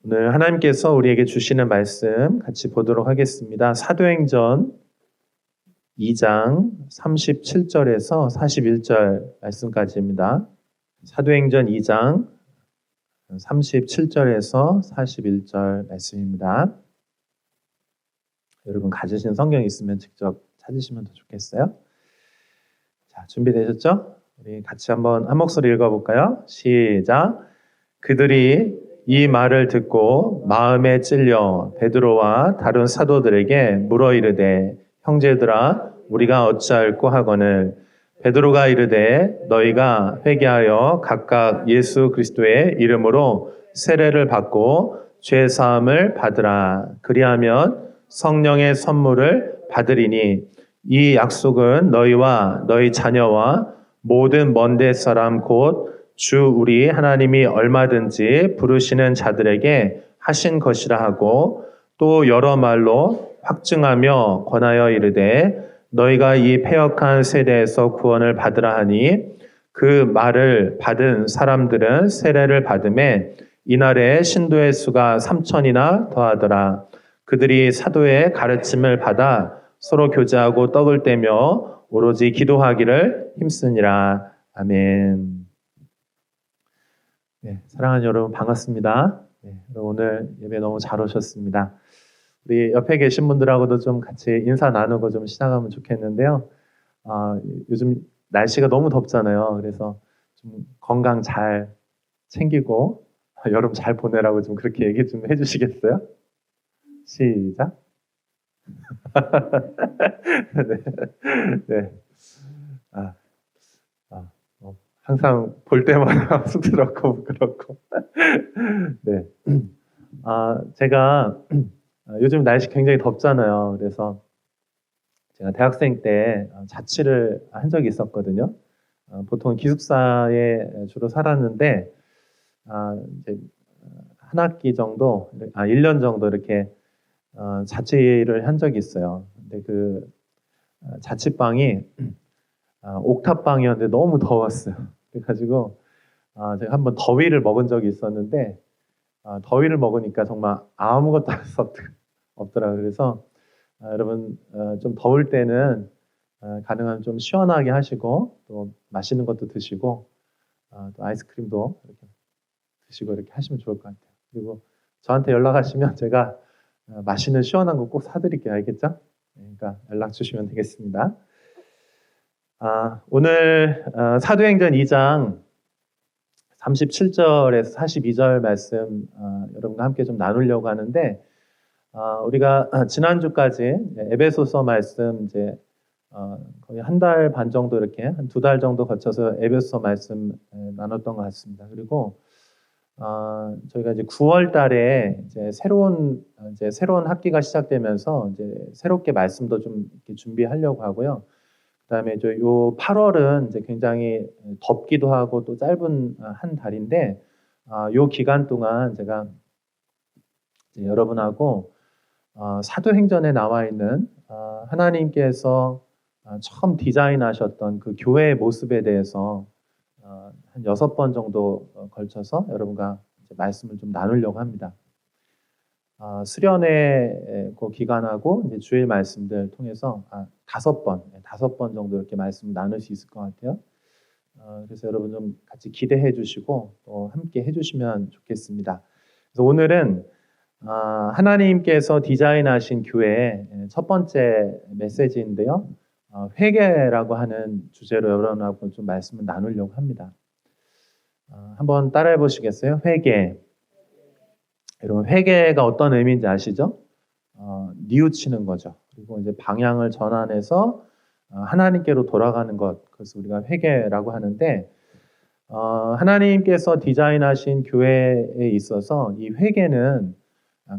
오늘 하나님께서 우리에게 주시는 말씀 같이 보도록 하겠습니다. 사도행전 2장 37절에서 41절 말씀까지입니다. 사도행전 2장 37절에서 41절 말씀입니다. 여러분 가지신 성경 있으면 직접 찾으시면 더 좋겠어요. 자, 준비되셨죠? 우리 같이 한번 한 목소리 읽어볼까요? 시작! 그들이 이 말을 듣고 마음에 찔려 베드로와 다른 사도들에게 물어 이르되 형제들아 우리가 어찌할꼬 하거늘 베드로가 이르되 너희가 회개하여 각각 예수 그리스도의 이름으로 세례를 받고 죄 사함을 받으라. 그리하면 성령의 선물을 받으리니 이 약속은 너희와 너희 자녀와 모든 먼데 사람 곧 주 우리 하나님이 얼마든지 부르시는 자들에게 하신 것이라 하고 또 여러 말로 확증하며 권하여 이르되 너희가 이 패역한 세대에서 구원을 받으라 하니 그 말을 받은 사람들은 세례를 받음에 이날에 신도의 수가 3,000이나 더하더라. 그들이 사도의 가르침을 받아 서로 교제하고 떡을 떼며 오로지 기도하기를 힘쓰니라. 아멘. 네, 사랑하는 여러분 반갑습니다. 네, 오늘 예배 너무 잘 오셨습니다. 우리 옆에 계신 분들하고도 좀 같이 인사 나누고 좀 시작하면 좋겠는데요. 요즘 날씨가 너무 덥잖아요. 그래서 좀 건강 잘 챙기고 여름 잘 보내라고 좀 그렇게 얘기 좀 해주시겠어요? 시작. 네, 네. 항상 볼 때마다 쑥스럽고 부끄럽고. 네. 제가 요즘 날씨 굉장히 덥잖아요. 그래서 제가 대학생 때 자취를 한 적이 있었거든요. 보통 기숙사에 주로 살았는데, 이제 한 학기 정도, 1년 정도 이렇게 자취를 한 적이 있어요. 근데 그 자취방이 옥탑방이었는데 너무 더웠어요. 그래가지고 제가 한번 더위를 먹은 적이 있었는데 더위를 먹으니까 정말 아무것도 할 수 없더라고요. 그래서 여러분 좀 더울 때는 가능하면 좀 시원하게 하시고 또 맛있는 것도 드시고 또 아이스크림도 이렇게 드시고 이렇게 하시면 좋을 것 같아요. 그리고 저한테 연락하시면 제가 맛있는 시원한 거 꼭 사드릴게요. 알겠죠? 그러니까 연락 주시면 되겠습니다. 오늘 사도행전 2장 37절에서 42절 말씀 여러분과 함께 좀 나누려고 하는데 우리가 지난주까지 에베소서 말씀 이제 거의 한 달 반 정도 이렇게 한 2달 정도 거쳐서 에베소서 말씀 나눴던 것 같습니다. 그리고 저희가 이제 9월 달에 이제 새로운 학기가 시작되면서 이제 새롭게 말씀도 좀 이렇게 준비하려고 하고요. 그다음에 요 8월은 이제 굉장히 덥기도 하고 또 짧은 한 달인데 요 기간 동안 제가 이제 여러분하고 사도행전에 나와 있는 하나님께서 처음 디자인하셨던 그 교회의 모습에 대해서 한 6번 정도 걸쳐서 여러분과 이제 말씀을 좀 나누려고 합니다. 수련회 그 기간하고 이제 주일 말씀들 통해서 5번 정도 이렇게 말씀 나눌 수 있을 것 같아요. 그래서 여러분 좀 같이 기대해 주시고 또 함께 해주시면 좋겠습니다. 그래서 오늘은 하나님께서 디자인하신 교회의 첫 번째 메시지인데요. 회개라고 하는 주제로 여러분하고 좀 말씀을 나누려고 합니다. 한번 따라해 보시겠어요? 회개. 여러분 회개가 어떤 의미인지 아시죠? 뉘우치는 거죠. 그리고 이제 방향을 전환해서 하나님께로 돌아가는 것, 그래서 우리가 회개라고 하는데 하나님께서 디자인하신 교회에 있어서 이 회개는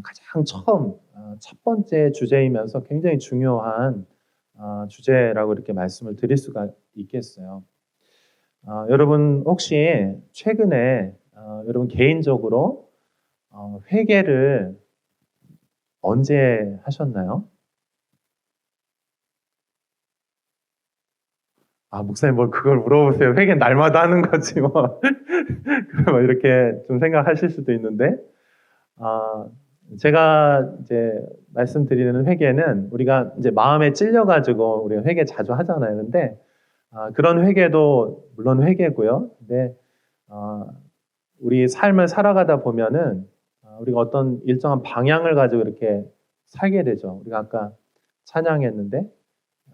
가장 처음 첫 번째 주제이면서 굉장히 중요한 주제라고 이렇게 말씀을 드릴 수가 있겠어요. 여러분 혹시 최근에 여러분 개인적으로 회개를 언제 하셨나요? 목사님 뭘 그걸 물어보세요. 회개는 날마다 하는 거지 뭐. 이렇게 좀 생각하실 수도 있는데 제가 이제 말씀드리는 회개는 우리가 이제 마음에 찔려가지고 우리가 회개 자주 하잖아요. 근데 그런 회개도 물론 회개고요. 근데 우리 삶을 살아가다 보면은 우리가 어떤 일정한 방향을 가지고 이렇게 살게 되죠. 우리가 아까 찬양했는데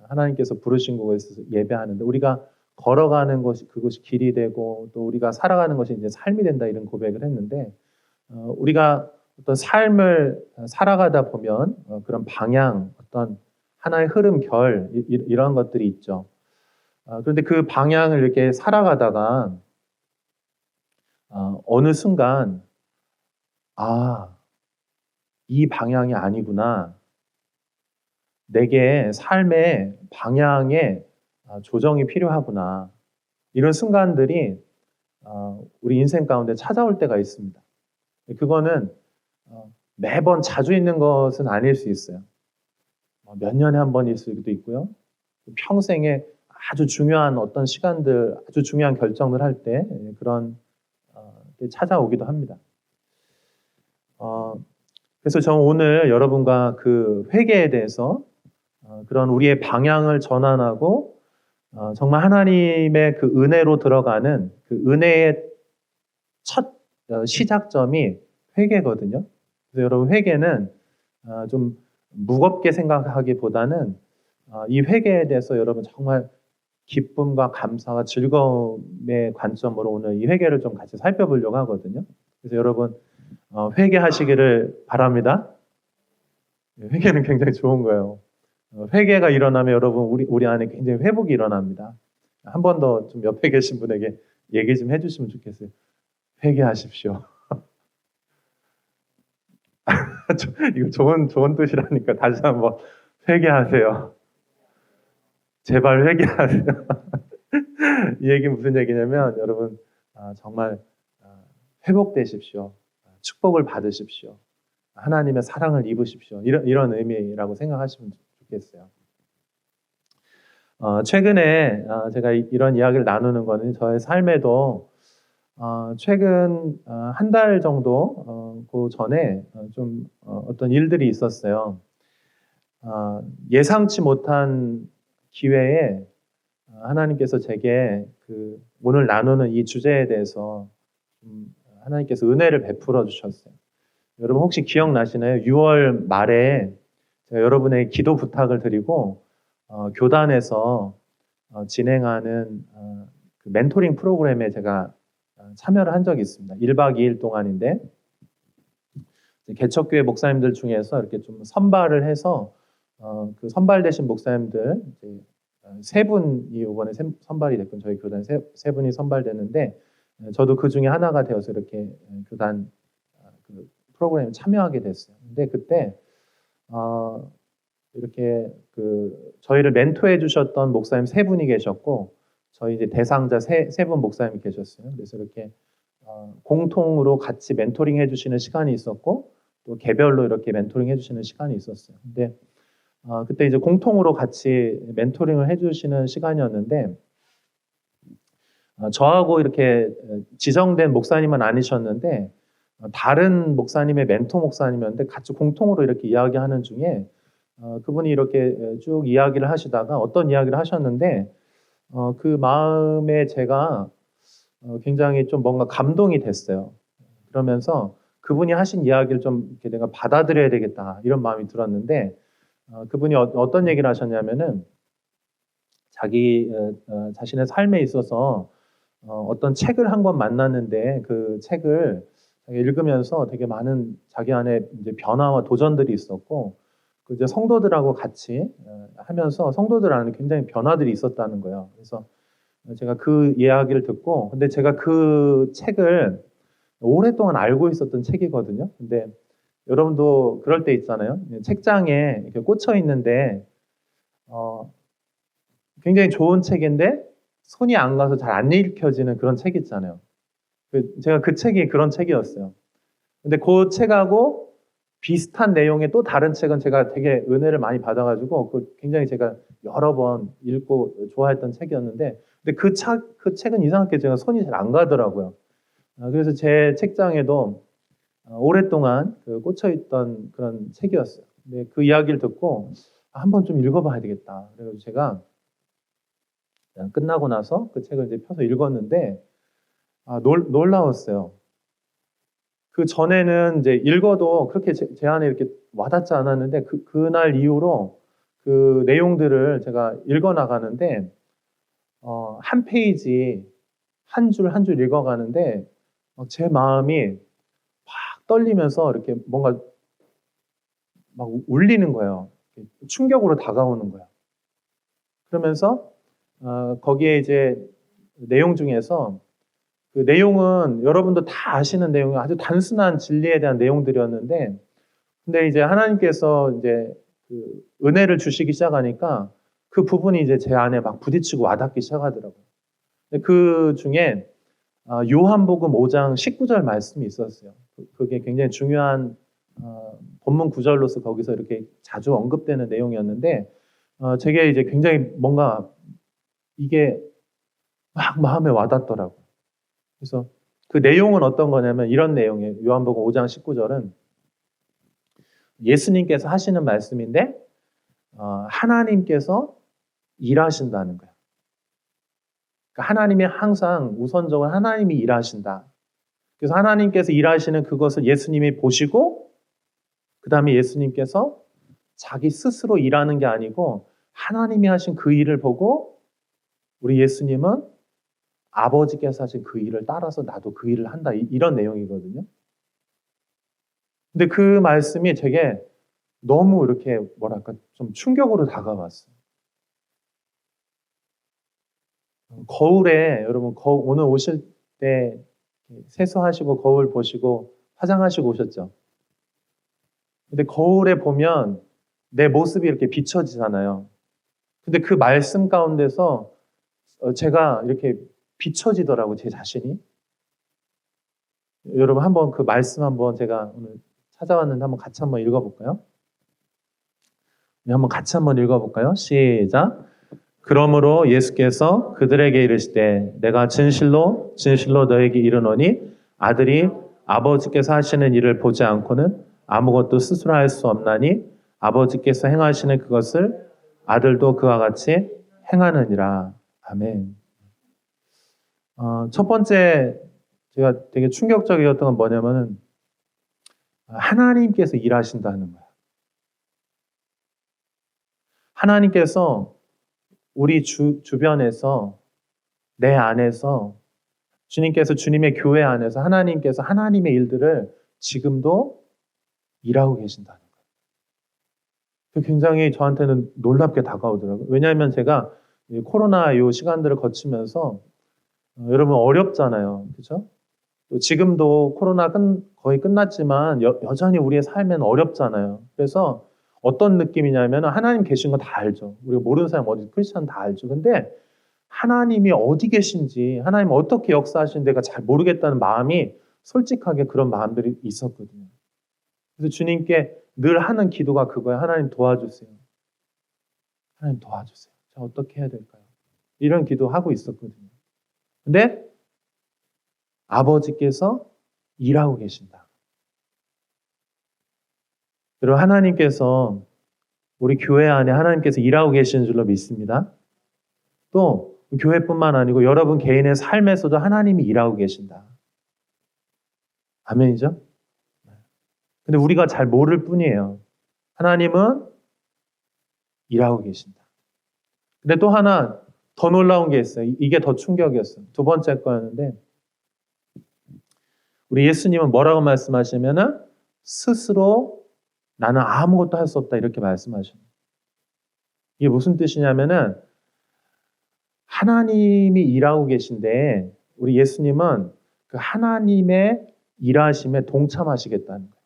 하나님께서 부르신 곳에서 예배하는데 우리가 걸어가는 것이 그것이 길이 되고 또 우리가 살아가는 것이 이제 삶이 된다 이런 고백을 했는데 우리가 어떤 삶을 살아가다 보면 그런 방향, 어떤 하나의 흐름, 결 이런 것들이 있죠. 그런데 그 방향을 이렇게 살아가다가 어느 순간 이 방향이 아니구나. 내게 삶의 방향에 조정이 필요하구나. 이런 순간들이 우리 인생 가운데 찾아올 때가 있습니다. 그거는 매번 자주 있는 것은 아닐 수 있어요. 몇 년에 한 번일 수도 있고요. 평생에 아주 중요한 어떤 시간들, 아주 중요한 결정을 할 때 그런 때 찾아오기도 합니다. 그래서 저는 오늘 여러분과 그 회개에 대해서 그런 우리의 방향을 전환하고 정말 하나님의 그 은혜로 들어가는 그 은혜의 첫 시작점이 회개거든요. 그래서 여러분 회개는 좀 무겁게 생각하기보다는 이 회개에 대해서 여러분 정말 기쁨과 감사와 즐거움의 관점으로 오늘 이 회개를 좀 같이 살펴보려고 하거든요. 그래서 여러분 회개하시기를 바랍니다. 회개는 굉장히 좋은 거예요. 회개가 일어나면 여러분 우리 안에 굉장히 회복이 일어납니다. 한 번 더 좀 옆에 계신 분에게 얘기 좀 해주시면 좋겠어요. 회개하십시오. 이거 좋은 뜻이라니까 다시 한번 회개하세요. 제발 회개하세요. 이 얘기는 무슨 얘기냐면 여러분 정말 회복되십시오. 축복을 받으십시오. 하나님의 사랑을 입으십시오. 이런 의미라고 생각하시면 좋겠어요. 최근에 제가 이런 이야기를 나누는 거는 저의 삶에도 최근 한 달 정도 그 전에 좀 어떤 일들이 있었어요. 예상치 못한 기회에 하나님께서 제게 그 오늘 나누는 이 주제에 대해서 하나님께서 은혜를 베풀어 주셨어요. 여러분 혹시 기억나시나요? 6월 말에 제가 여러분의 기도 부탁을 드리고 교단에서 진행하는 그 멘토링 프로그램에 제가 참여를 한 적이 있습니다. 1박 2일 동안인데 개척교회 목사님들 중에서 이렇게 좀 선발을 해서 그 선발되신 목사님들 세 분이 이번에 선발이 됐고 저희 교단 세 분이 선발됐는데 저도 그 중에 하나가 되어서 이렇게 교단 그 프로그램에 참여하게 됐어요. 근데 그때 이렇게 그 저희를 멘토해 주셨던 목사님 세 분이 계셨고 저희 이제 대상자 세 분 목사님이 계셨어요. 그래서 이렇게 공통으로 같이 멘토링 해주시는 시간이 있었고 또 개별로 이렇게 멘토링 해주시는 시간이 있었어요. 근데 그때 이제 공통으로 같이 멘토링을 해주시는 시간이었는데 저하고 이렇게 지정된 목사님은 아니셨는데 다른 목사님의 멘토 목사님이었는데 같이 공통으로 이렇게 이야기하는 중에 그분이 이렇게 쭉 이야기를 하시다가 어떤 이야기를 하셨는데 그 마음에 제가 굉장히 좀 뭔가 감동이 됐어요. 그러면서 그분이 하신 이야기를 좀 이렇게 내가 받아들여야 되겠다 이런 마음이 들었는데 그분이 어떤 얘기를 하셨냐면은 자기 자신의 삶에 있어서 어떤 책을 한 권 만났는데 그 책을 읽으면서 되게 많은 자기 안에 이제 변화와 도전들이 있었고 그 이제 성도들하고 같이 하면서 성도들 안에 굉장히 변화들이 있었다는 거예요. 그래서 제가 그 이야기를 듣고 근데 제가 그 책을 오랫동안 알고 있었던 책이거든요. 근데 여러분도 그럴 때 있잖아요. 책장에 이렇게 꽂혀 있는데 굉장히 좋은 책인데 손이 안 가서 잘 안 읽혀지는 그런 책 있잖아요. 제가 그 책이 그런 책이었어요. 근데 그 책하고 비슷한 내용의 또 다른 책은 제가 되게 은혜를 많이 받아가지고 굉장히 제가 여러 번 읽고 좋아했던 책이었는데 근데 그 책은 이상하게 제가 손이 잘 안 가더라고요. 그래서 제 책장에도 오랫동안 꽂혀있던 그런 책이었어요. 근데 그 이야기를 듣고 한번 좀 읽어봐야 되겠다. 그래서 제가 끝나고 나서 그 책을 이제 펴서 읽었는데 놀라웠어요. 그 전에는 이제 읽어도 그렇게 제 안에 이렇게 와닿지 않았는데 그날 이후로 그 내용들을 제가 읽어 나가는데 한 페이지 한 줄 한 줄 읽어가는데 제 마음이 막 떨리면서 이렇게 뭔가 막 울리는 거예요. 충격으로 다가오는 거예요. 그러면서 거기에 이제 내용 중에서 그 내용은 여러분도 다 아시는 내용이 아주 단순한 진리에 대한 내용들이었는데, 근데 이제 하나님께서 이제 그 은혜를 주시기 시작하니까 그 부분이 이제 제 안에 막 부딪히고 와닿기 시작하더라고요. 근데 그 중에 요한복음 5장 19절 말씀이 있었어요. 그게 굉장히 중요한 본문 구절로서 거기서 이렇게 자주 언급되는 내용이었는데, 제게 이제 굉장히 뭔가 이게 막 마음에 와닿더라고요. 그래서 그 내용은 어떤 거냐면 이런 내용이에요. 요한복음 5장 19절은 예수님께서 하시는 말씀인데 하나님께서 일하신다는 거예요. 그러니까 하나님이 항상 우선적으로 하나님이 일하신다. 그래서 하나님께서 일하시는 그것을 예수님이 보시고 그 다음에 예수님께서 자기 스스로 일하는 게 아니고 하나님이 하신 그 일을 보고 우리 예수님은 아버지께서 하신 그 일을 따라서 나도 그 일을 한다. 이런 내용이거든요. 근데 그 말씀이 제게 너무 이렇게 뭐랄까 좀 충격으로 다가왔어요. 거울에 여러분 오늘 오실 때 세수하시고 거울 보시고 화장하시고 오셨죠? 근데 거울에 보면 내 모습이 이렇게 비춰지잖아요. 근데 그 말씀 가운데서 제가 이렇게 비춰지더라고 제 자신이. 여러분 한번 그 말씀 한번 제가 오늘 찾아왔는데 한번 같이 한번 읽어볼까요? 한번 같이 한번 읽어볼까요? 시작. 그러므로 예수께서 그들에게 이르시되 내가 진실로 진실로 너에게 이르노니 아들이 아버지께서 하시는 일을 보지 않고는 아무것도 스스로 할 수 없나니 아버지께서 행하시는 그것을 아들도 그와 같이 행하느니라. 아멘. 첫 번째 제가 되게 충격적이었던 건 뭐냐면은 하나님께서 일하신다는 거예요. 하나님께서 우리 주변에서 내 안에서 주님께서 주님의 교회 안에서 하나님께서 하나님의 일들을 지금도 일하고 계신다는 거예요. 굉장히 저한테는 놀랍게 다가오더라고요. 왜냐하면 제가 코로나 요 시간들을 거치면서 여러분 어렵잖아요. 그렇죠? 지금도 코로나 거의 끝났지만 여전히 우리의 삶은 어렵잖아요. 그래서 어떤 느낌이냐면 하나님 계신 거 다 알죠. 우리가 모르는 사람 어디 크리스찬 다 알죠. 근데 하나님이 어디 계신지 하나님 어떻게 역사하시는 데가 잘 모르겠다는 마음이 솔직하게 그런 마음들이 있었거든요. 그래서 주님께 늘 하는 기도가 그거예요. 하나님 도와주세요. 하나님 도와주세요. 자, 어떻게 해야 될까요? 이런 기도하고 있었거든요. 근데 아버지께서 일하고 계신다. 여러분 하나님께서 우리 교회 안에 하나님께서 일하고 계시는 줄로 믿습니다. 또 교회뿐만 아니고 여러분 개인의 삶에서도 하나님이 일하고 계신다. 아멘이죠? 근데 우리가 잘 모를 뿐이에요. 하나님은 일하고 계신다. 근데 또 하나 더 놀라운 게 있어요. 이게 더 충격이었어요. 두 번째 거였는데 우리 예수님은 뭐라고 말씀하시면은 스스로 나는 아무것도 할 수 없다 이렇게 말씀하셔요. 이게 무슨 뜻이냐면은 하나님이 일하고 계신데 우리 예수님은 그 하나님의 일하심에 동참하시겠다는 거예요.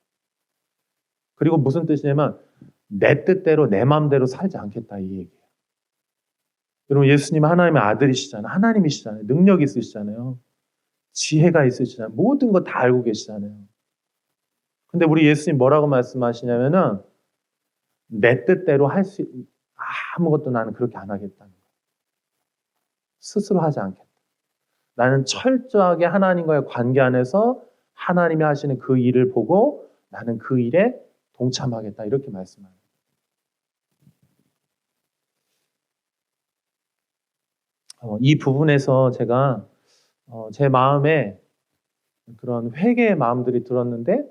그리고 무슨 뜻이냐면 내 뜻대로 내 마음대로 살지 않겠다 이 얘기예요. 여러분 예수님은 하나님의 아들이시잖아요. 하나님이시잖아요. 능력이 있으시잖아요. 지혜가 있으시잖아요. 모든 거 다 알고 계시잖아요. 근데 우리 예수님 뭐라고 말씀하시냐면은 내 뜻대로 아무것도 나는 그렇게 안 하겠다는 거예요. 스스로 하지 않겠다. 나는 철저하게 하나님과의 관계 안에서 하나님이 하시는 그 일을 보고 나는 그 일에 동참하겠다. 이렇게 말씀합니다. 이 부분에서 제가 제 마음에 그런 회개의 마음들이 들었는데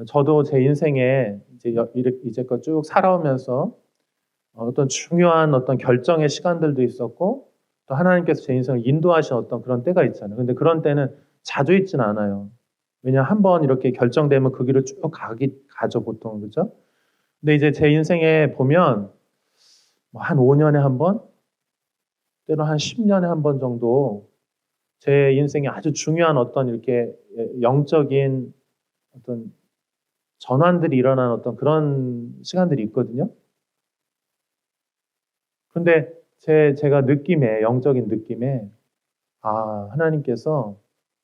저도 제 인생에 이제껏 쭉 살아오면서 어떤 중요한 어떤 결정의 시간들도 있었고 또 하나님께서 제 인생을 인도하신 어떤 그런 때가 있잖아요. 근데 그런 때는 자주 있진 않아요. 왜냐하면 한번 이렇게 결정되면 그 길을 쭉 가죠, 보통. 그죠? 근데 이제 제 인생에 보면 뭐한 5년에 한 번, 때로는 한 10년에 한 번 정도 제 인생에 아주 중요한 어떤 이렇게 영적인 어떤 전환들이 일어나는 어떤 그런 시간들이 있거든요. 근데 제가 영적인 느낌에, 하나님께서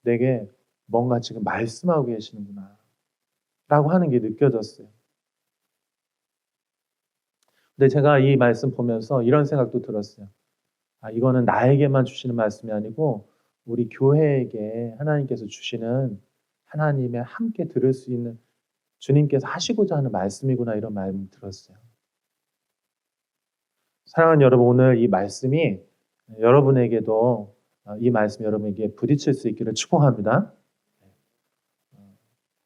내게 뭔가 지금 말씀하고 계시는구나. 라고 하는 게 느껴졌어요. 근데 제가 이 말씀 보면서 이런 생각도 들었어요. 이거는 나에게만 주시는 말씀이 아니고, 우리 교회에게 하나님께서 주시는 하나님의 함께 들을 수 있는 주님께서 하시고자 하는 말씀이구나, 이런 마음이 들었어요. 사랑하는 여러분, 오늘 이 말씀이 여러분에게도 이 말씀 여러분에게 부딪힐 수 있기를 축복합니다.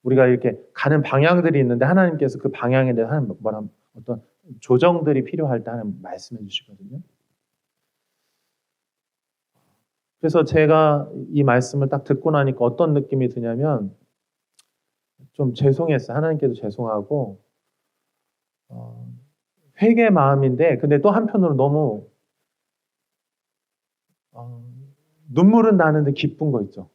우리가 이렇게 가는 방향들이 있는데 하나님께서 그 방향에 대해서 하는 어떤 조정들이 필요할 때 하나님 말씀해 주시거든요. 그래서 제가 이 말씀을 딱 듣고 나니까 어떤 느낌이 드냐면 좀 죄송했어요. 하나님께도 죄송하고 회개의 마음인데 근데 또 한편으로 너무 눈물은 나는데 기쁜 거 있죠.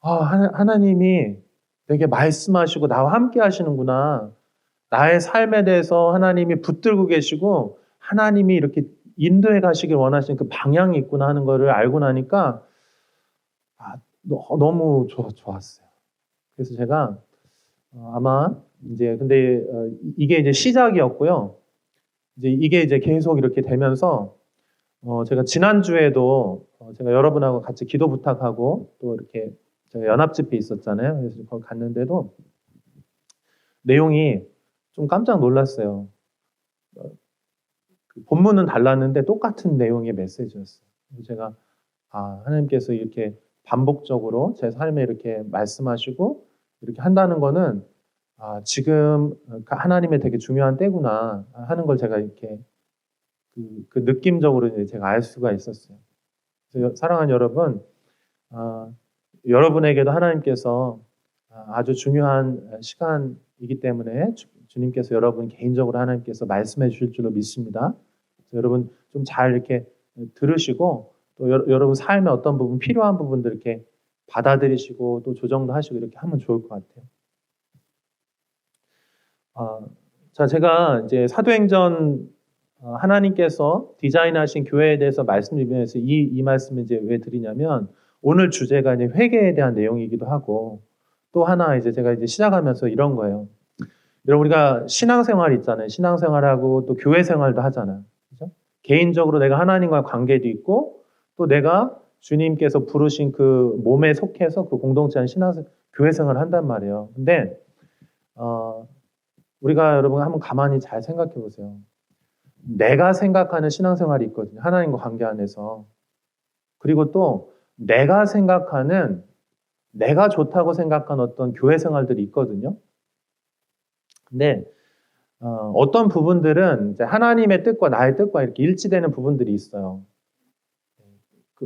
하나님이 내게 말씀하시고 나와 함께 하시는구나. 나의 삶에 대해서 하나님이 붙들고 계시고 하나님이 이렇게 인도해 가시길 원하시는 그 방향이 있구나 하는 것을 알고 나니까 너무 좋았어요. 그래서 제가 아마 이제 근데 이게 이제 시작이었고요. 이게 이제 계속 이렇게 되면서 제가 지난주에도 제가 여러분하고 같이 기도 부탁하고 또 이렇게 제가 연합집회 있었잖아요. 그래서 거기 갔는데도 내용이 좀 깜짝 놀랐어요. 그 본문은 달랐는데 똑같은 내용의 메시지였어요. 제가 하나님께서 이렇게 반복적으로 제 삶에 이렇게 말씀하시고 이렇게 한다는 거는 지금 하나님의 되게 중요한 때구나 하는 걸 제가 이렇게 그 느낌적으로 이제 제가 알 수가 있었어요. 그래서 사랑하는 여러분, 여러분에게도 하나님께서 아주 중요한 시간이기 때문에 주님께서 여러분 개인적으로 하나님께서 말씀해 주실 줄로 믿습니다. 여러분 좀 잘 이렇게 들으시고 또 여러분 삶의 어떤 부분 필요한 부분들 이렇게 받아들이시고 또 조정도 하시고 이렇게 하면 좋을 것 같아요. 자, 제가 이제 사도행전 하나님께서 디자인하신 교회에 대해서 말씀드리면서 이 말씀을 이제 왜 드리냐면 오늘 주제가 이제 회개에 대한 내용이기도 하고 또 하나 이제 제가 이제 시작하면서 이런 거예요. 여러분 우리가 신앙생활 있잖아요. 신앙생활하고 또 교회 생활도 하잖아요. 그죠? 개인적으로 내가 하나님과 관계도 있고 또 내가 주님께서 부르신 그 몸에 속해서 그 공동체 안 교회 생활을 한단 말이에요. 근데 우리가 여러분 한번 가만히 잘 생각해 보세요. 내가 생각하는 신앙생활이 있거든요. 하나님과 관계 안에서. 그리고 또 내가 좋다고 생각하는 어떤 교회 생활들이 있거든요. 근데 어떤 부분들은 이제 하나님의 뜻과 나의 뜻과 이렇게 일치되는 부분들이 있어요.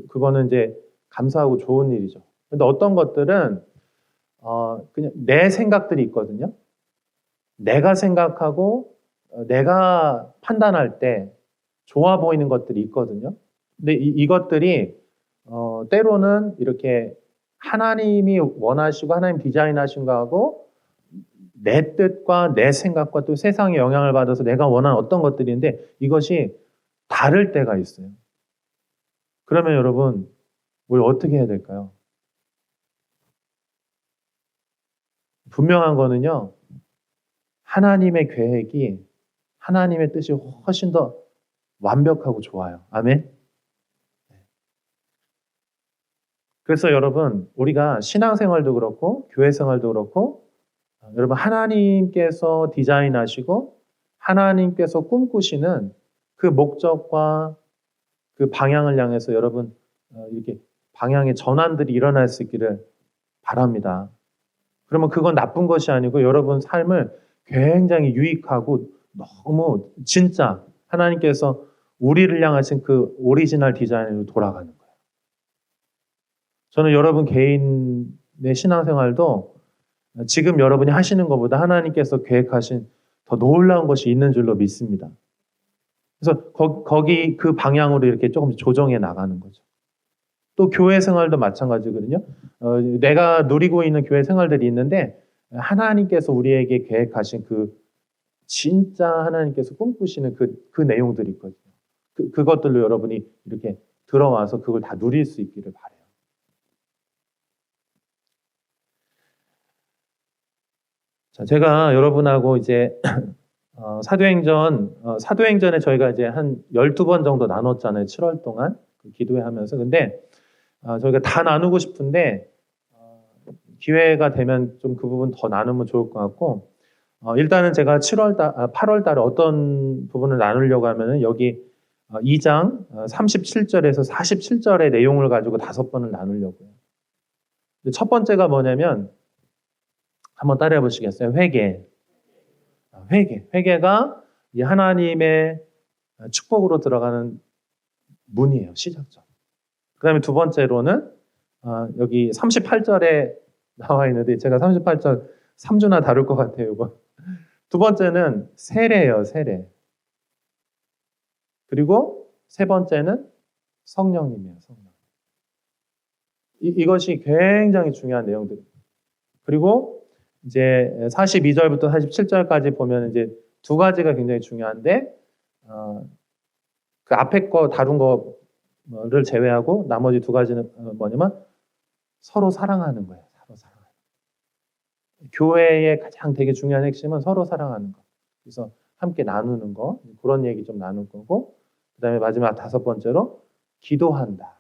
그거는 이제 감사하고 좋은 일이죠. 근데 어떤 것들은 그냥 내 생각들이 있거든요. 내가 생각하고 내가 판단할 때 좋아 보이는 것들이 있거든요. 근데 이것들이 때로는 이렇게 하나님이 원하시고 하나님 디자인하신 거하고 내 뜻과 내 생각과 또 세상의 영향을 받아서 내가 원하는 어떤 것들인데 이것이 다를 때가 있어요. 그러면 여러분 우리 어떻게 해야 될까요? 분명한 거는요. 하나님의 계획이 하나님의 뜻이 훨씬 더 완벽하고 좋아요. 아멘. 그래서 여러분, 우리가 신앙생활도 그렇고 교회 생활도 그렇고 여러분 하나님께서 디자인하시고 하나님께서 꿈꾸시는 그 목적과 그 방향을 향해서 여러분 이렇게 방향의 전환들이 일어날 수 있기를 바랍니다. 그러면 그건 나쁜 것이 아니고 여러분 삶을 굉장히 유익하고 너무 진짜 하나님께서 우리를 향하신 그 오리지널 디자인으로 돌아가는 거예요. 저는 여러분 개인의 신앙생활도 지금 여러분이 하시는 것보다 하나님께서 계획하신 더 놀라운 것이 있는 줄로 믿습니다. 그래서 거기 그 방향으로 이렇게 조금 조정해 나가는 거죠. 또 교회 생활도 마찬가지거든요. 내가 누리고 있는 교회 생활들이 있는데 하나님께서 우리에게 계획하신 그 진짜 하나님께서 꿈꾸시는 그 내용들이 있거든요. 그것들로 여러분이 이렇게 들어와서 그걸 다 누릴 수 있기를 바라요. 자, 제가 여러분하고 이제 사도행전에 저희가 이제 한 12번 정도 나눴잖아요. 7월 동안 기도회 하면서. 근데 저희가 다 나누고 싶은데 기회가 되면 좀 그 부분 더 나누면 좋을 것 같고 일단은 제가 8월 달에 어떤 부분을 나누려고 하면은 여기 2장 37절에서 47절의 내용을 가지고 5번을 나누려고요. 첫 번째가 뭐냐면 한번 따라해 보시겠어요? 회개. 회개가 이 하나님의 축복으로 들어가는 문이에요. 시작점. 그 다음에 두 번째로는 여기 38절에 나와 있는데 제가 38절 3주나 다룰 것 같아요. 이거. 두 번째는 세례예요. 세례. 그리고 세 번째는 성령님이에요. 성령. 이것이 굉장히 중요한 내용들입니다. 그리고 이제 42절부터 47절까지 보면 이제 두 가지가 굉장히 중요한데 그 앞에 거 다룬 거를 제외하고 나머지 두 가지는 뭐냐면 서로 사랑하는 거예요. 서로 사랑하는 거. 교회의 가장 되게 중요한 핵심은 서로 사랑하는 거. 그래서 함께 나누는 거 그런 얘기 좀 나눌 거고 그다음에 마지막 5번째로 기도한다.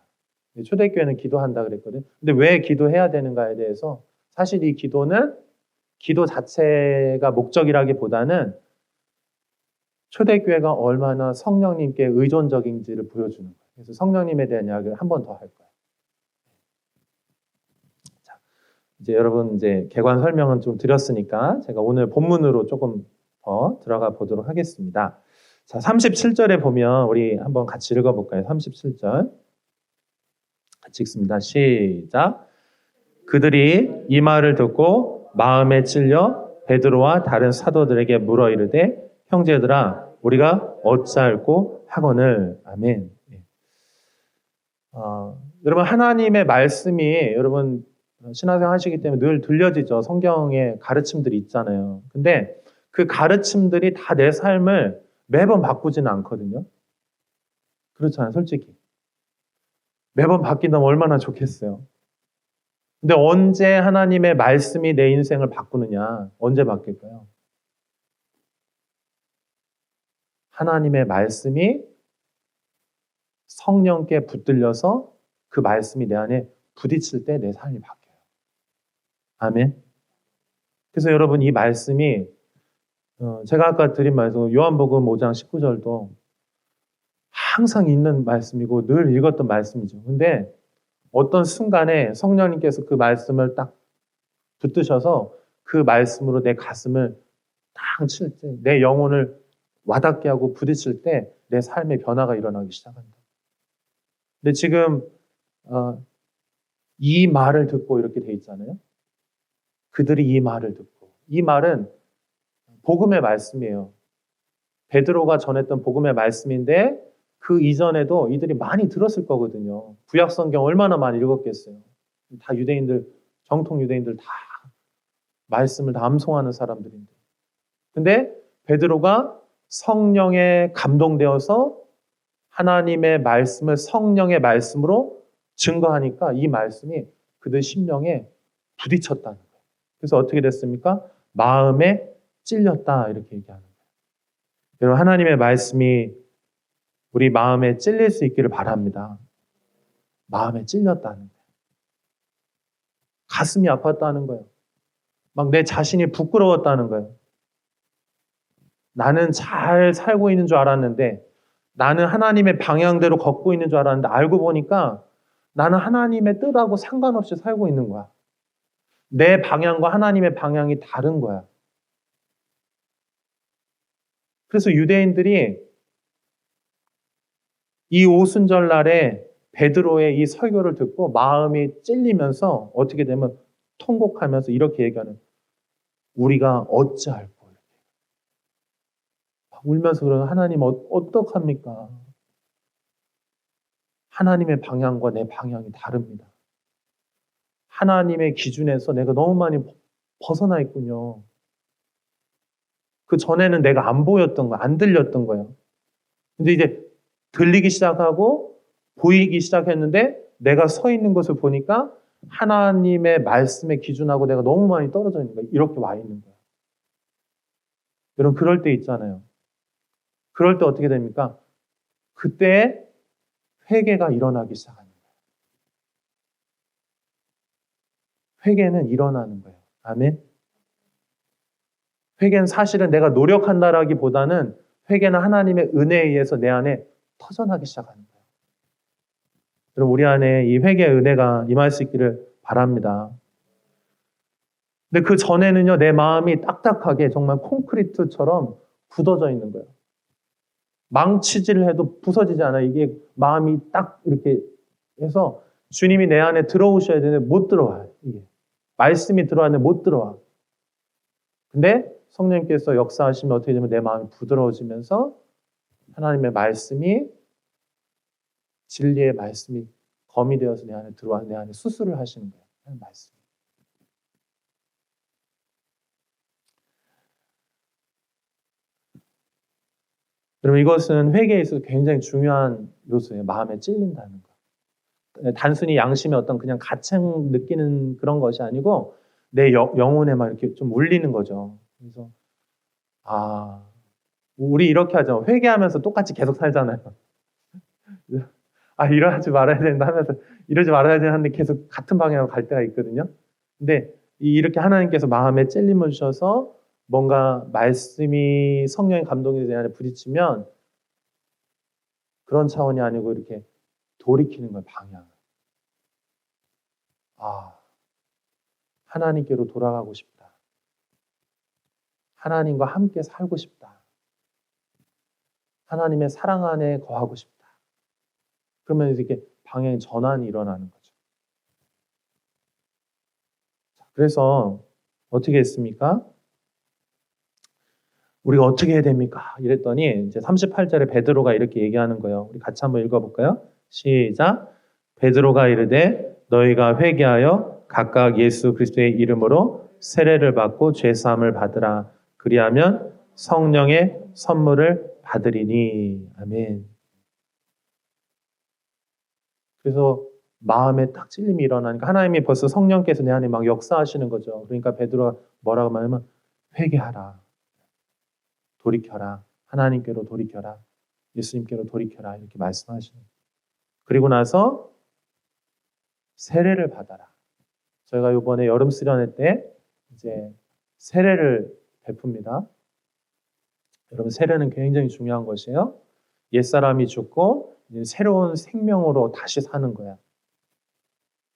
초대교회는 기도한다 그랬거든요. 근데 왜 기도해야 되는가에 대해서 사실 이 기도는 기도 자체가 목적이라기보다는 초대교회가 얼마나 성령님께 의존적인지를 보여주는 거예요. 그래서 성령님에 대한 이야기를 한 번 더 할 거예요. 자, 이제 여러분 이제 개관 설명은 좀 드렸으니까 제가 오늘 본문으로 조금 더 들어가 보도록 하겠습니다. 자, 37절에 보면 우리 한번 같이 읽어볼까요? 37절. 같이 읽습니다. 시작. 그들이 이 말을 듣고 마음에 찔려 베드로와 다른 사도들에게 물어 이르되 형제들아 우리가 어찌할꼬 하거늘. 아멘. 여러분 하나님의 말씀이 여러분 신앙생활 하시기 때문에 늘 들려지죠. 성경의 가르침들이 있잖아요. 근데 그 가르침들이 다 내 삶을 매번 바꾸지는 않거든요. 그렇잖아요. 솔직히. 매번 바뀐다면 얼마나 좋겠어요. 근데 언제 하나님의 말씀이 내 인생을 바꾸느냐? 언제 바뀔까요? 하나님의 말씀이 성령께 붙들려서 그 말씀이 내 안에 부딪힐 때 내 삶이 바뀌어요. 아멘. 그래서 여러분 이 말씀이 제가 아까 드린 말씀 요한복음 5장 19절도 항상 있는 말씀이고 늘 읽었던 말씀이죠. 근데 어떤 순간에 성령님께서 그 말씀을 딱 붙드셔서 그 말씀으로 내 가슴을 딱 칠 때, 내 영혼을 와닿게 하고 부딪힐 때 내 삶의 변화가 일어나기 시작한다. 근데 지금 이 말을 듣고 이렇게 돼 있잖아요. 그들이 이 말을 듣고. 이 말은 복음의 말씀이에요. 베드로가 전했던 복음의 말씀인데 그 이전에도 이들이 많이 들었을 거거든요. 구약 성경 얼마나 많이 읽었겠어요. 다 유대인들, 정통 유대인들 다 말씀을 다 암송하는 사람들인데. 근데 베드로가 성령에 감동되어서 하나님의 말씀을 성령의 말씀으로 증거하니까 이 말씀이 그들 심령에 부딪혔다는 거예요. 그래서 어떻게 됐습니까? 마음에 찔렸다 이렇게 얘기하는 거예요. 여러분 하나님의 말씀이 우리 마음에 찔릴 수 있기를 바랍니다. 마음에 찔렸다는 거예요. 가슴이 아팠다는 거예요. 막 내 자신이 부끄러웠다는 거예요. 나는 잘 살고 있는 줄 알았는데, 나는 하나님의 방향대로 걷고 있는 줄 알았는데, 알고 보니까 나는 하나님의 뜻하고 상관없이 살고 있는 거야. 내 방향과 하나님의 방향이 다른 거야. 그래서 유대인들이 이 오순절날에 베드로의 이 설교를 듣고 마음이 찔리면서 어떻게 되면 통곡하면서 이렇게 얘기하는, 우리가 어찌할꼬. 울면서 그러는, 하나님 어떡합니까? 하나님의 방향과 내 방향이 다릅니다. 하나님의 기준에서 내가 너무 많이 벗어나 있군요. 그 전에는 내가 안 보였던 거야. 안 들렸던 거예요. 근데 이제 들리기 시작하고 보이기 시작했는데 내가 서 있는 것을 보니까 하나님의 말씀의 기준하고 내가 너무 많이 떨어져 있는 거야. 이렇게 와 있는 거야. 여러분, 그럴 때 있잖아요. 그럴 때 어떻게 됩니까? 그때 회개가 일어나기 시작하는 거예요. 회개는 일어나는 거예요. 아멘. 회개는 사실은 내가 노력한다라기보다는 회개는 하나님의 은혜에 의해서 내 안에 터져나기 시작하는 거예요. 여러분, 우리 안에 이 회개의 은혜가 임할 수 있기를 바랍니다. 근데 그 전에는요, 내 마음이 딱딱하게 정말 콘크리트처럼 굳어져 있는 거예요. 망치질을 해도 부서지지 않아요. 이게 마음이 딱 이렇게 해서 주님이 내 안에 들어오셔야 되는데 못 들어와요. 이게 말씀이 들어왔는데 못 들어와. 근데 성령님께서 역사하시면 어떻게 되면 내 마음이 부드러워지면서 하나님의 말씀이, 진리의 말씀이 검이 되어서 내 안에 들어와 내 안에 수술을 하시는 거예요. 하나님 말씀. 여러분, 이것은 회개에 있어서 굉장히 중요한 요소예요. 마음에 찔린다는 거. 단순히 양심의 어떤 그냥 가책 느끼는 그런 것이 아니고 내 영혼에 막 이렇게 좀 울리는 거죠. 그래서 우리 이렇게 하죠. 회개하면서 똑같이 계속 살잖아요. 이러지 말아야 된다 하면서 이러지 말아야 되는데 계속 같은 방향으로 갈 때가 있거든요. 근데 이렇게 하나님께서 마음에 찔림을 주셔서 뭔가 말씀이 성령의 감동이 내 안에 부딪히면 그런 차원이 아니고 이렇게 돌이키는 거예요, 방향을. 하나님께로 돌아가고 싶다. 하나님과 함께 살고 싶다. 하나님의 사랑 안에 거하고 싶다. 그러면 이렇게 방향의 전환이 일어나는 거죠. 그래서 어떻게 했습니까? 우리가 어떻게 해야 됩니까? 이랬더니 이제 38절에 베드로가 이렇게 얘기하는 거예요. 우리 같이 한번 읽어볼까요? 시작. 베드로가 이르되 너희가 회개하여 각각 예수 그리스도의 이름으로 세례를 받고 죄사함을 받으라. 그리하면 성령의 선물을 받으리니. 아멘. 그래서 마음에 딱 찔림이 일어나니까 하나님이 벌써 성령께서 내 안에 막 역사하시는 거죠. 그러니까 베드로가 뭐라고 말하면 회개하라. 돌이켜라. 하나님께로 돌이켜라. 예수님께로 돌이켜라. 이렇게 말씀하시는 거예요. 그리고 나서 세례를 받아라. 저희가 이번에 여름 수련회 때 이제 세례를 베풉니다. 여러분, 세례는 굉장히 중요한 것이에요. 옛사람이 죽고 새로운 생명으로 다시 사는 거야.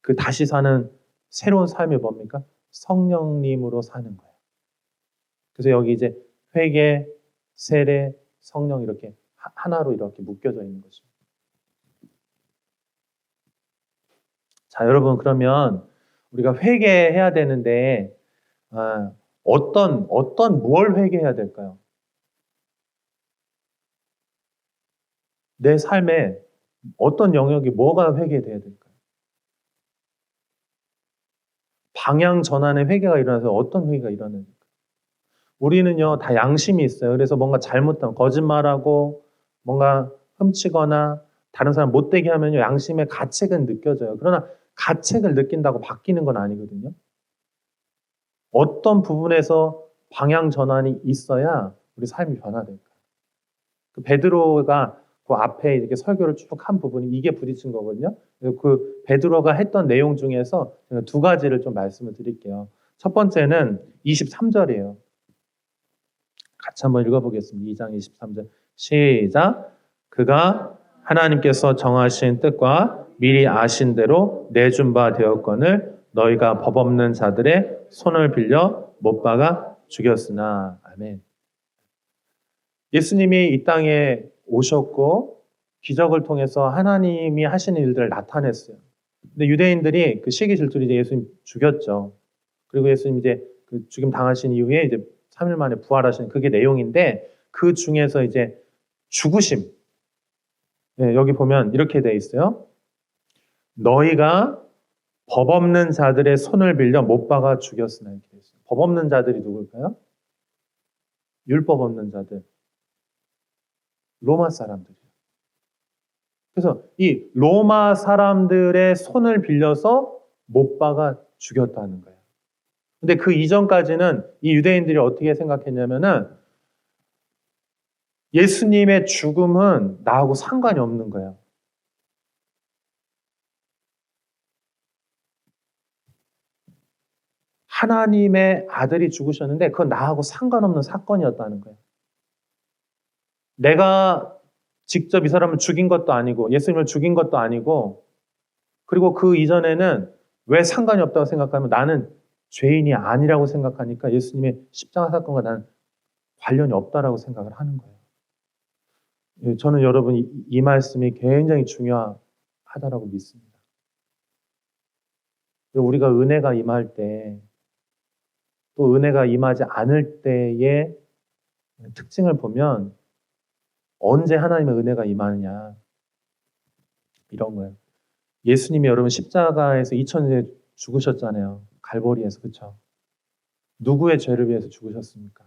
그 다시 사는 새로운 삶이 뭡니까? 성령님으로 사는 거예요. 그래서 여기 이제 회개, 세례, 성령 이렇게 하나로 이렇게 묶여져 있는 거죠. 자, 여러분, 그러면 우리가 회개해야 되는데 뭘 회개해야 될까요? 내 삶에 어떤 영역이 뭐가 회개돼야 될까요? 방향 전환의 회개가 일어나서 어떤 회개가 일어나야 될까요? 우리는요, 다 양심이 있어요. 그래서 뭔가 잘못하면 거짓말하고 뭔가 훔치거나 다른 사람 못되게 하면요, 양심의 가책은 느껴져요. 그러나 가책을 느낀다고 바뀌는 건 아니거든요. 어떤 부분에서 방향 전환이 있어야 우리 삶이 변화될까요? 그 베드로가 그 앞에 이렇게 설교를 쭉 한 부분이 이게 부딪힌 거거든요. 그래서 그 베드로가 했던 내용 중에서 제가 두 가지를 좀 말씀을 드릴게요. 첫 번째는 23절이에요. 같이 한번 읽어보겠습니다. 2장 23절. 시작. 그가 하나님께서 정하신 뜻과 미리 아신 대로 내준 바 되었거늘 너희가 법 없는 자들의 손을 빌려 못 박아 죽였으나. 아멘. 예수님이 이 땅에 오셨고 기적을 통해서 하나님이 하시는 일들을 나타냈어요. 근데 유대인들이 그 시기 질투로 이제 예수님 죽였죠. 그리고 예수님 이제 그 죽임 당하신 이후에 이제 3일 만에 부활하신 그게 내용인데 그 중에서 이제 죽으심. 네, 여기 보면 이렇게 돼 있어요. 너희가 법 없는 자들의 손을 빌려 못 박아 죽였으나 이렇게 돼 있어요. 법 없는 자들이 누굴까요? 율법 없는 자들. 로마 사람들이에요. 그래서 이 로마 사람들의 손을 빌려서 못 박아 죽였다는 거예요. 근데 그 이전까지는 이 유대인들이 어떻게 생각했냐면은 예수님의 죽음은 나하고 상관이 없는 거예요. 하나님의 아들이 죽으셨는데 그건 나하고 상관없는 사건이었다는 거예요. 내가 직접 이 사람을 죽인 것도 아니고 예수님을 죽인 것도 아니고 그리고 그 이전에는 왜 상관이 없다고 생각하면 나는 죄인이 아니라고 생각하니까 예수님의 십자가 사건과 나는 관련이 없다라고 생각을 하는 거예요. 저는 여러분 이 말씀이 굉장히 중요하다라고 믿습니다. 우리가 은혜가 임할 때 또 은혜가 임하지 않을 때의 특징을 보면 언제 하나님의 은혜가 임하느냐 이런 거예요. 예수님이 여러분 십자가에서 2000년 죽으셨잖아요. 갈보리에서. 그렇죠? 누구의 죄를 위해서 죽으셨습니까?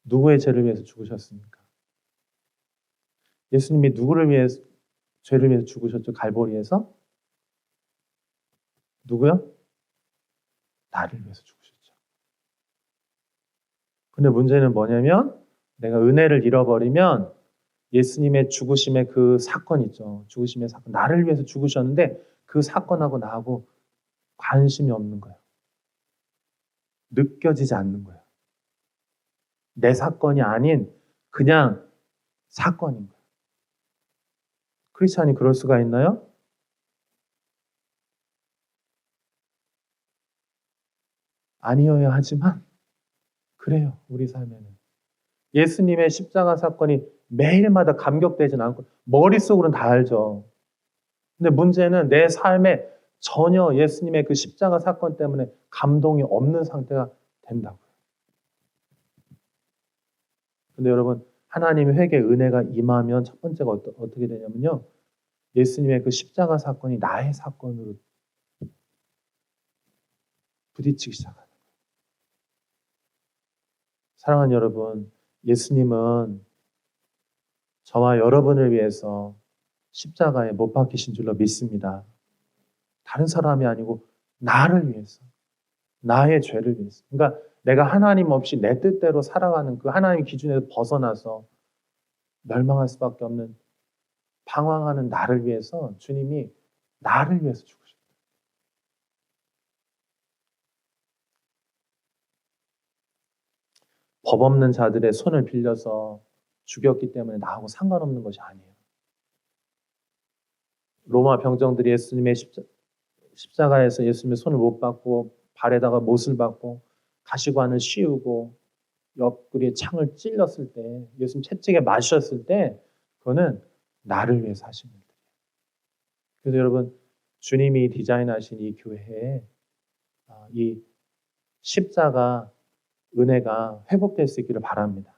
누구의 죄를 위해서 죽으셨습니까? 예수님이 누구를 위해서 죄를 위해서 죽으셨죠? 갈보리에서? 누구요? 나를 위해서 죽으셨죠. 근데 문제는 뭐냐면 내가 은혜를 잃어버리면 예수님의 죽으심의 그 사건 있죠. 죽으심의 사건. 나를 위해서 죽으셨는데 그 사건하고 나하고 관심이 없는 거예요. 느껴지지 않는 거예요. 내 사건이 아닌 그냥 사건인 거예요. 크리스찬이 그럴 수가 있나요? 아니어야 하지만 그래요. 우리 삶에는. 예수님의 십자가 사건이 매일마다 감격되진 않고 머릿속으로는 다 알죠. 근데 문제는 내 삶에 전혀 예수님의 그 십자가 사건 때문에 감동이 없는 상태가 된다고요. 근데 여러분 하나님의 회개 은혜가 임하면 첫 번째가 어떻게 되냐면요. 예수님의 그 십자가 사건이 나의 사건으로 부딪히기 시작하는 거예요. 사랑하는 여러분, 예수님은 저와 여러분을 위해서 십자가에 못 박히신 줄로 믿습니다. 다른 사람이 아니고 나를 위해서, 나의 죄를 위해서. 그러니까 내가 하나님 없이 내 뜻대로 살아가는 그 하나님 기준에서 벗어나서 멸망할 수밖에 없는 방황하는 나를 위해서 주님이 나를 위해서 죽으셨다. 법 없는 자들의 손을 빌려서 죽였기 때문에 나하고 상관없는 것이 아니에요. 로마 병정들이 예수님의 십자가에서 예수님의 손을 못 받고 발에다가 못을 받고 가시관을 씌우고 옆구리에 창을 찔렀을 때 예수님 채찍에 맞으셨을 때 그거는 나를 위해서 하신 일이에요. 그래서 여러분 주님이 디자인하신 이 교회에 이 십자가 은혜가 회복될 수 있기를 바랍니다.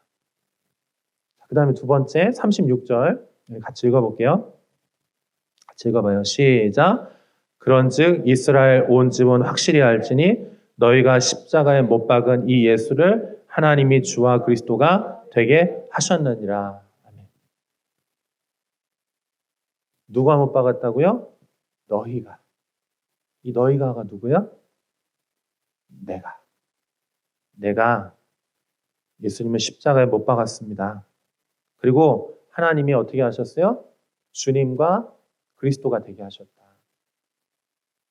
그 다음에 두 번째 36절 같이 읽어볼게요. 같이 읽어봐요. 시작. 그런즉 이스라엘 온 집은 확실히 알지니 너희가 십자가에 못 박은 이 예수를 하나님이 주와 그리스도가 되게 하셨느니라. 아멘. 누가 못 박았다고요? 너희가. 이 너희가가 누구야? 내가 예수님을 십자가에 못 박았습니다. 그리고 하나님이 어떻게 하셨어요? 주님과 그리스도가 되게 하셨다.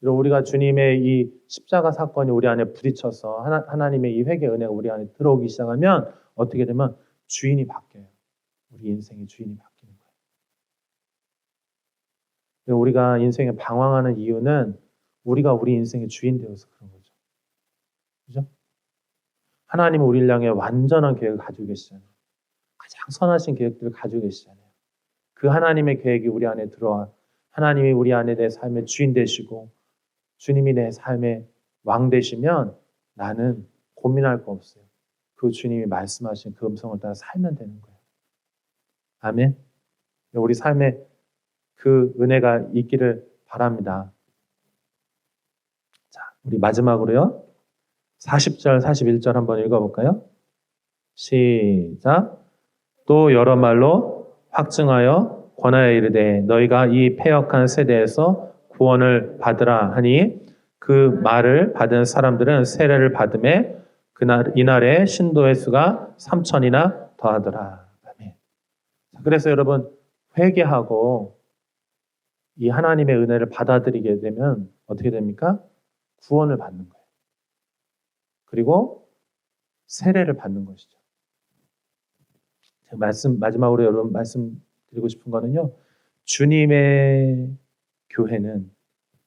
우리가 주님의 이 십자가 사건이 우리 안에 부딪혀서 하나님의 이 회개 은혜가 우리 안에 들어오기 시작하면 어떻게 되면 주인이 바뀌어요. 우리 인생의 주인이 바뀌는 거예요. 우리가 인생에 방황하는 이유는 우리가 우리 인생의 주인 되어서 그런 거죠. 그죠? 하나님은 우리를 향해 완전한 계획을 가지고 계시잖아요. 가장 선하신 계획들을 가지고 계시잖아요. 그 하나님의 계획이 우리 안에 들어와 하나님이 우리 안에 내 삶의 주인 되시고 주님이 내 삶의 왕 되시면 나는 고민할 거 없어요. 그 주님이 말씀하신 그 음성을 따라 살면 되는 거예요. 아멘. 우리 삶에 그 은혜가 있기를 바랍니다. 자, 우리 마지막으로요. 40절, 41절 한번 읽어볼까요? 시작. 또 여러 말로 확증하여 권하여 이르되 너희가 이 패역한 세대에서 구원을 받으라 하니 그 말을 받은 사람들은 세례를 받음에 이날에 신도의 수가 3,000이나 더하더라. 아멘. 그래서 여러분 회개하고 이 하나님의 은혜를 받아들이게 되면 어떻게 됩니까? 구원을 받는 거예요. 그리고 세례를 받는 것이죠. 제가 마지막으로 여러분 말씀드리고 싶은 거는요. 주님의 교회는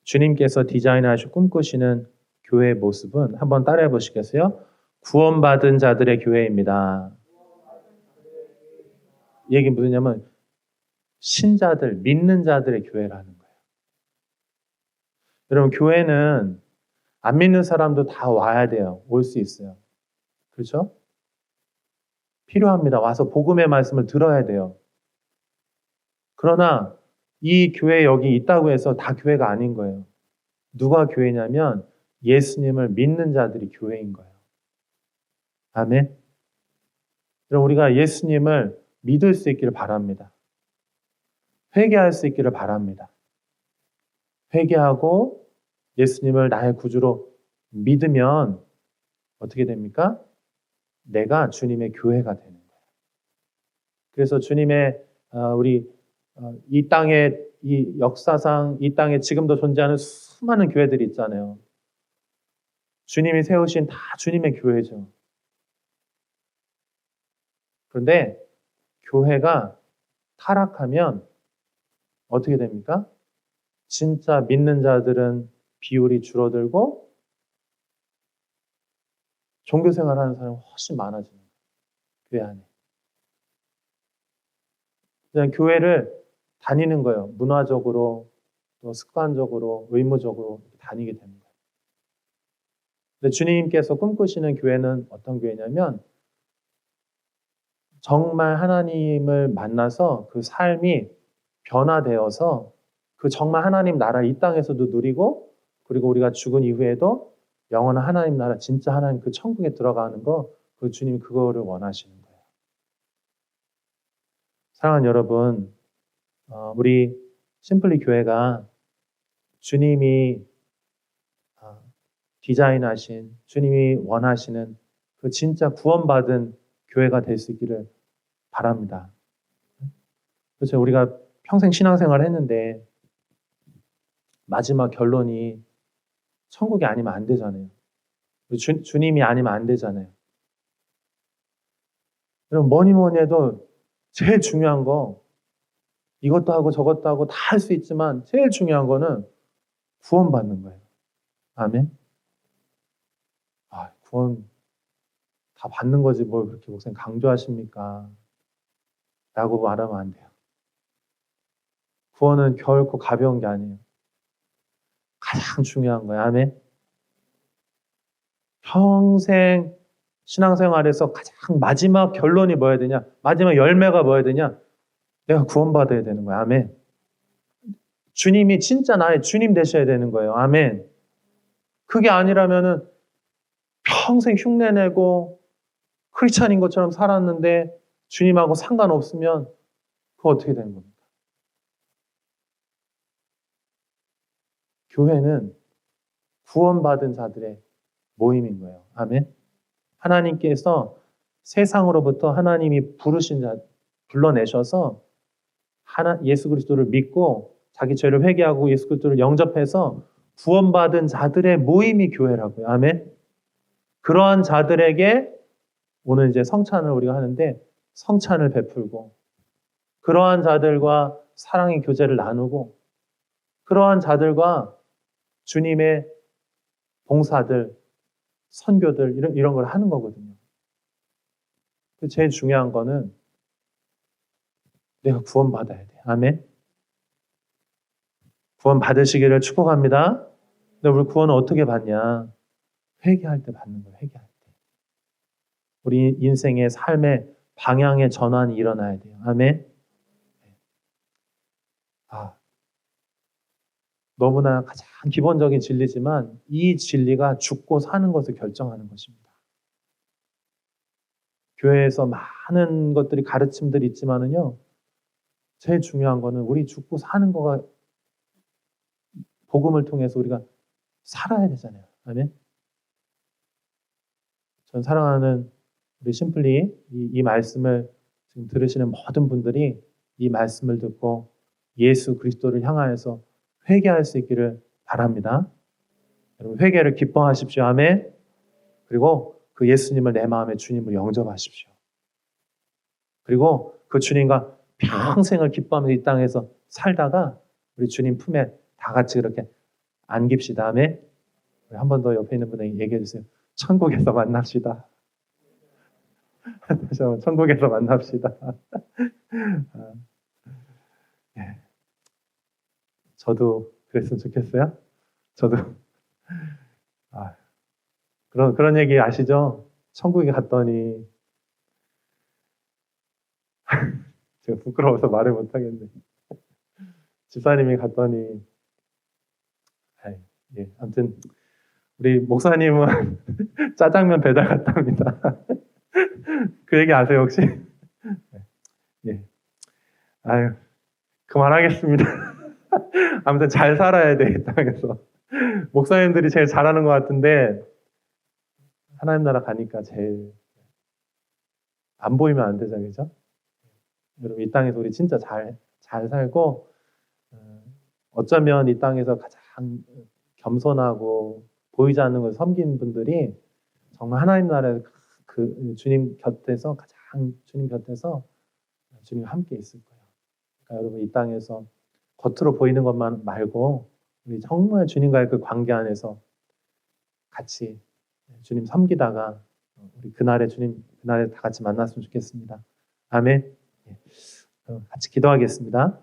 주님께서 디자인하시고 꿈꾸시는 교회의 모습은 한번 따라해 보시겠어요? 구원받은 자들의 교회입니다. 이 얘기는 무엇이냐면 신자들, 믿는 자들의 교회라는 거예요. 여러분 교회는 안 믿는 사람도 다 와야 돼요. 올 수 있어요. 그렇죠? 필요합니다. 와서 복음의 말씀을 들어야 돼요. 그러나 이 교회 여기 있다고 해서 다 교회가 아닌 거예요. 누가 교회냐면 예수님을 믿는 자들이 교회인 거예요. 아멘. 그럼 우리가 예수님을 믿을 수 있기를 바랍니다. 회개할 수 있기를 바랍니다. 회개하고 예수님을 나의 구주로 믿으면 어떻게 됩니까? 내가 주님의 교회가 되는 거예요. 그래서 주님의 우리 이 땅의 이 역사상 이 땅에 지금도 존재하는 수많은 교회들이 있잖아요. 주님이 세우신 다 주님의 교회죠. 그런데 교회가 타락하면 어떻게 됩니까? 진짜 믿는 자들은 비율이 줄어들고 종교생활하는 사람이 훨씬 많아지는 거예요. 교회 안에. 그냥 교회를 다니는 거예요. 문화적으로, 또 습관적으로, 의무적으로 다니게 되는 거예요. 근데 주님께서 꿈꾸시는 교회는 어떤 교회냐면 정말 하나님을 만나서 그 삶이 변화되어서 그 정말 하나님 나라 이 땅에서도 누리고 그리고 우리가 죽은 이후에도 영원한 하나님 나라 진짜 하나님 그 천국에 들어가는 거 그 주님이 그거를 원하시는 거예요. 사랑하는 여러분, 우리 심플리 교회가 주님이 디자인하신 주님이 원하시는 그 진짜 구원받은 교회가 될 수 있기를 바랍니다. 그렇죠. 우리가 평생 신앙생활을 했는데 마지막 결론이 천국이 아니면 안 되잖아요. 주님이 아니면 안 되잖아요. 여러분 뭐니 해도 제일 중요한 거 이것도 하고 저것도 하고 다 할 수 있지만 제일 중요한 거는 구원받는 거예요. 아멘. 구원 다 받는 거지 뭘 그렇게 목사님 강조하십니까? 라고 말하면 안 돼요. 구원은 결코 가벼운 게 아니에요. 가장 중요한 거예요. 아멘. 평생 신앙생활에서 가장 마지막 결론이 뭐야 되냐? 마지막 열매가 뭐야 되냐? 내가 구원받아야 되는 거야. 아멘. 주님이 진짜 나의 주님 되셔야 되는 거예요. 아멘. 그게 아니라면은 평생 흉내내고 크리스찬인 것처럼 살았는데 주님하고 상관없으면 그거 어떻게 되는 겁니까? 교회는 구원받은 자들의 모임인 거예요. 아멘. 하나님께서 세상으로부터 하나님이 부르신 자, 불러내셔서 예수 그리스도를 믿고 자기 죄를 회개하고 예수 그리스도를 영접해서 구원받은 자들의 모임이 교회라고요. 아멘. 그러한 자들에게 오늘 이제 성찬을 우리가 하는데 성찬을 베풀고 그러한 자들과 사랑의 교제를 나누고 그러한 자들과 주님의 봉사들, 선교들 이런 걸 하는 거거든요. 제일 중요한 거는 내가 구원받아야 돼. 아멘. 구원 받으시기를 축복합니다. 근데 우리 구원은 어떻게 받냐? 회개할 때 받는 거예요. 회개할 때. 우리 인생의 삶의 방향의 전환이 일어나야 돼요. 아멘. 너무나 가장 기본적인 진리지만 이 진리가 죽고 사는 것을 결정하는 것입니다. 교회에서 많은 것들이 가르침들이 있지만은요. 제일 중요한 거는 우리 죽고 사는 거가 복음을 통해서 우리가 살아야 되잖아요. 아멘. 전 사랑하는 우리 심플리 이 말씀을 지금 들으시는 모든 분들이 이 말씀을 듣고 예수 그리스도를 향하여서 회개할 수 있기를 바랍니다. 여러분 회개를 기뻐하십시오. 아멘. 그리고 그 예수님을 내 마음의 주님으로 영접하십시오. 그리고 그 주님과 평생을 기뻐하면서 이 땅에서 살다가 우리 주님 품에 다 같이 그렇게 안깁시다. 아멘. 한 번 더 옆에 있는 분에게 얘기해 주세요. 천국에서 만납시다. 다시 한번 천국에서 만납시다. 네. 저도 그랬으면 좋겠어요. 저도 그런 얘기 아시죠? 천국에 갔더니 제가 부끄러워서 말을 못 하겠네. 집사님이 갔더니 예, 아무튼 우리 목사님은 짜장면 배달 갔답니다. 그 얘기 아세요 혹시? 예. 아유 그만하겠습니다. 아무튼 잘 살아야 돼 이 땅에서. 목사님들이 제일 잘하는 것 같은데 하나님 나라 가니까 제일 안 보이면 안 되죠, 그죠? 여러분 이 땅에서 우리 진짜 잘 살고 어쩌면 이 땅에서 가장 겸손하고 보이지 않는 걸 섬기는 분들이 정말 하나님 나라의 그 주님 곁에서 가장 주님 곁에서 주님 함께 있을 거예요. 그러니까 여러분 이 땅에서 겉으로 보이는 것만 말고 우리 정말 주님과의 그 관계 안에서 같이 주님 섬기다가 우리 그날에 다 같이 만났으면 좋겠습니다. 아멘. 같이 기도하겠습니다.